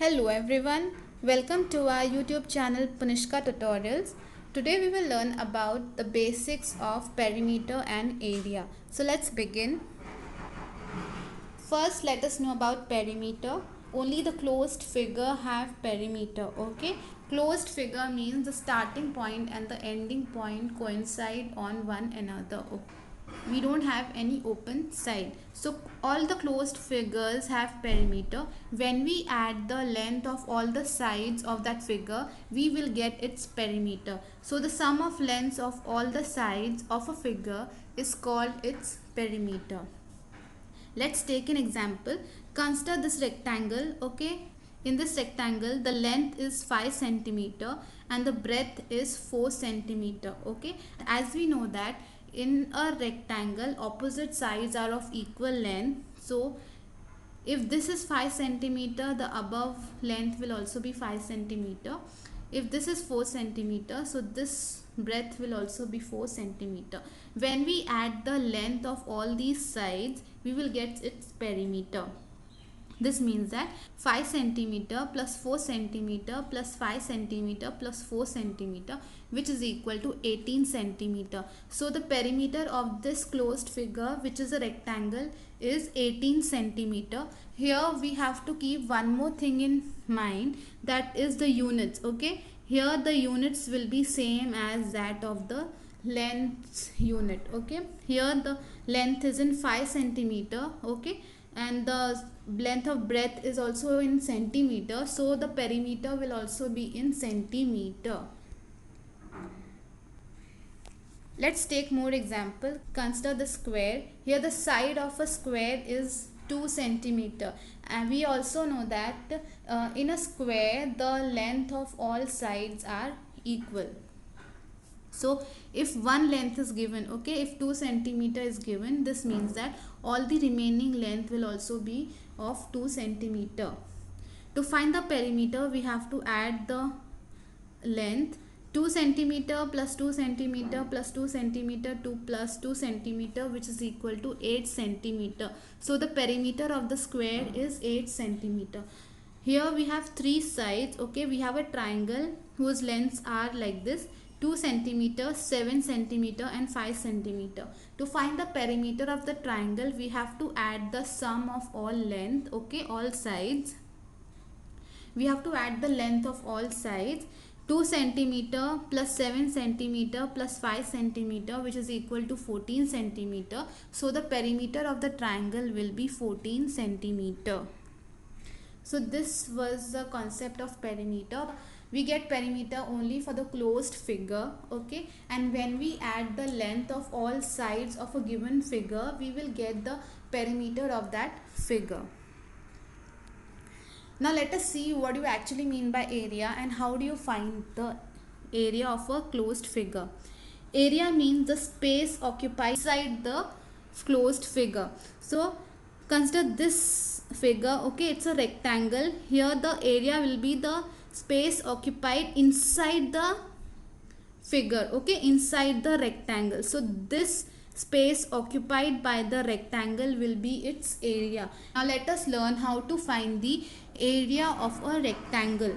Hello everyone, welcome to our YouTube channel Punishka Tutorials. Today we will learn about the basics of perimeter and area. So let's begin. First let us know about perimeter. Only the closed figure have perimeter, okay? Closed figure means the starting point and the ending point coincide on one another. We don't have any open side, so all the closed figures have perimeter. When we add the length of all the sides of that figure, we will get its perimeter. So the sum of lengths of all the sides of a figure is called its perimeter. Let's take an example. Consider this rectangle, okay? In this rectangle, the length is 5 centimeter and the breadth is 4 centimeter, okay? As we know that in a rectangle, opposite sides are of equal length. So if this is 5 centimeter, the above length will also be 5 centimeter. If this is 4 centimeter, so this breadth will also be 4 centimeter. When we add the length of all these sides, we will get its perimeter. This means that 5 centimeter plus 4 centimeter plus 5 centimeter plus 4 centimeter, which is equal to 18 centimeter. So the perimeter of this closed figure, which is a rectangle, is 18 centimeter. Here we have to keep one more thing in mind, that is the units, okay? Here the units will be same as that of the length unit, okay? Here the length is in 5 centimeter, okay? And the length of breadth is also in centimeter, so the perimeter will also be in centimeter. Let's take more example. Consider the square. Here the side of a square is 2 centimeter, and we also know that in a square the length of all sides are equal. So if one length is given, okay, if 2 centimeter is given, this means that all the remaining length will also be of 2 centimeter. To find the perimeter, we have to add the length. 2 centimeter plus 2 centimeter plus 2 centimeter to plus 2 centimeter, which is equal to 8 centimeter. So the perimeter of the square is 8 centimeter. Here we have three sides, okay? We have a triangle whose lengths are like this: 2 centimeter, 7 centimeter and 5 centimeter. To find the perimeter of the triangle, we have to add the sum of all length, okay, all sides. We have to add the length of all sides. 2 centimeter plus 7 centimeter plus 5 centimeter, which is equal to 14 centimeter. So the perimeter of the triangle will be 14 centimeter. So this was the concept of perimeter. We get perimeter only for the closed figure, okay? And when we add the length of all sides of a given figure, we will get the perimeter of that figure. Now let us see what you actually mean by area and how do you find the area of a closed figure. Area means the space occupied inside the closed figure. So consider this figure, okay, it's a rectangle. Here the area will be the space occupied inside the figure, okay, inside the rectangle. So this space occupied by the rectangle will be its area. Now let us learn how to find the area of a rectangle.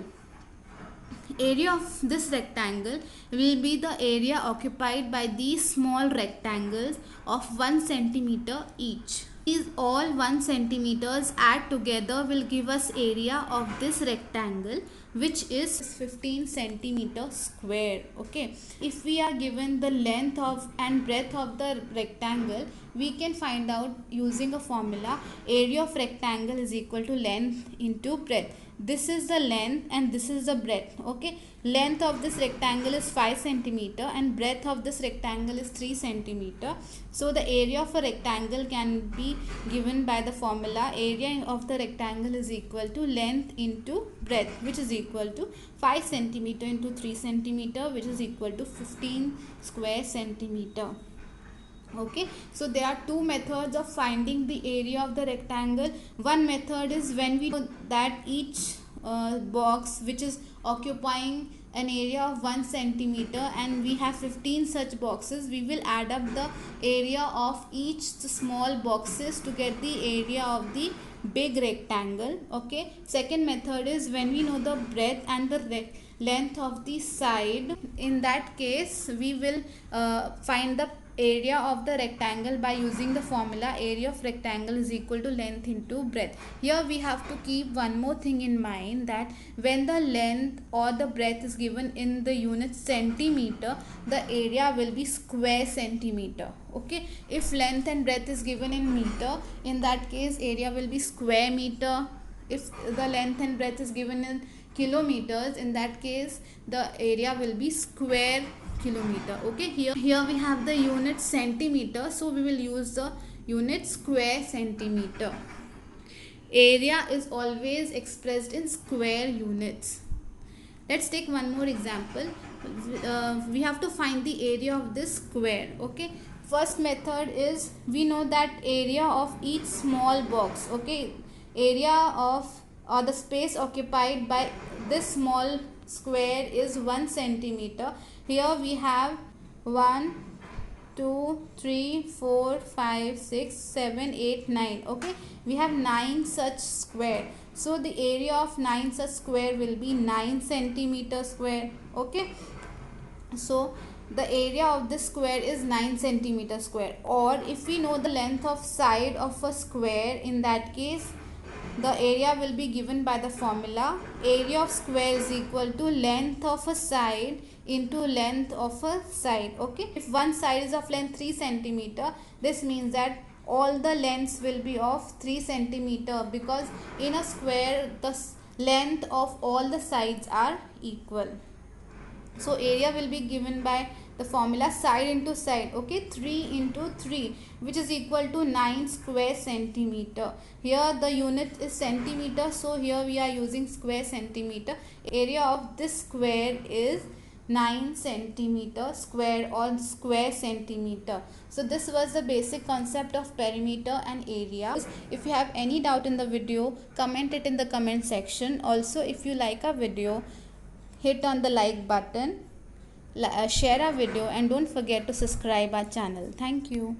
Area of this rectangle will be the area occupied by these small rectangles of 1 centimeter each. These all 1 centimeters add together will give us area of this rectangle, which is 15 centimeter square, okay? If we are given the length of and breadth of the rectangle, we can find out using a formula: area of rectangle is equal to length into breadth. This is the length and this is the breadth, okay? Length of this rectangle is 5 centimeter and breadth of this rectangle is 3 centimeter. So the area of a rectangle can be given by the formula: area of the rectangle is equal to length into breadth, which is equal to 5 centimeter into 3 centimeter, which is equal to 15 square centimeter. Okay, so there are two methods of finding the area of the rectangle. One method is when we know that each box which is occupying an area of 1 centimeter, and we have 15 such boxes, we will add up the area of each small boxes to get the area of the big rectangle. Okay, second method is when we know the breadth and the length of the side. In that case we will find the area of the rectangle by using the formula area of rectangle is equal to length into breadth. Here we have to keep one more thing in mind, that when the length or the breadth is given in the unit centimeter, the area will be square centimeter. Okay, if length and breadth is given in meter, in that case area will be square meter. If the length and breadth is given in kilometers, in that case the area will be square kilometer. Okay, here we have the unit centimeter, so we will use the unit square centimeter. Area is always expressed in square units. Let's take one more example. We have to find the area of this square. Okay, first method is, we know that area of each small box. Okay, area of or the space occupied by this small square is 1 centimeter. Here we have 1 2 3 4 5 6 7 8 9. Okay, we have 9 such square, so the area of 9 such square will be 9 centimeter square. Okay, so the area of this square is 9 centimeter square. Or if we know the length of side of a square, in that case the area will be given by the formula area of square is equal to length of a side into length of a side. Okay, if one side is of length 3 centimeter, this means that all the lengths will be of 3 centimeter, because in a square the length of all the sides are equal. So area will be given by the formula side into side. Okay, 3 into 3, which is equal to 9 square centimeter. Here the unit is centimeter, so here we are using square centimeter. Area of this square is 9 centimeter square or square centimeter. So this was the basic concept of perimeter and area. If you have any doubt in the video, comment it in the comment section. Also, if you like our video, hit on the like button, share our video, and don't forget to subscribe our channel. Thank you.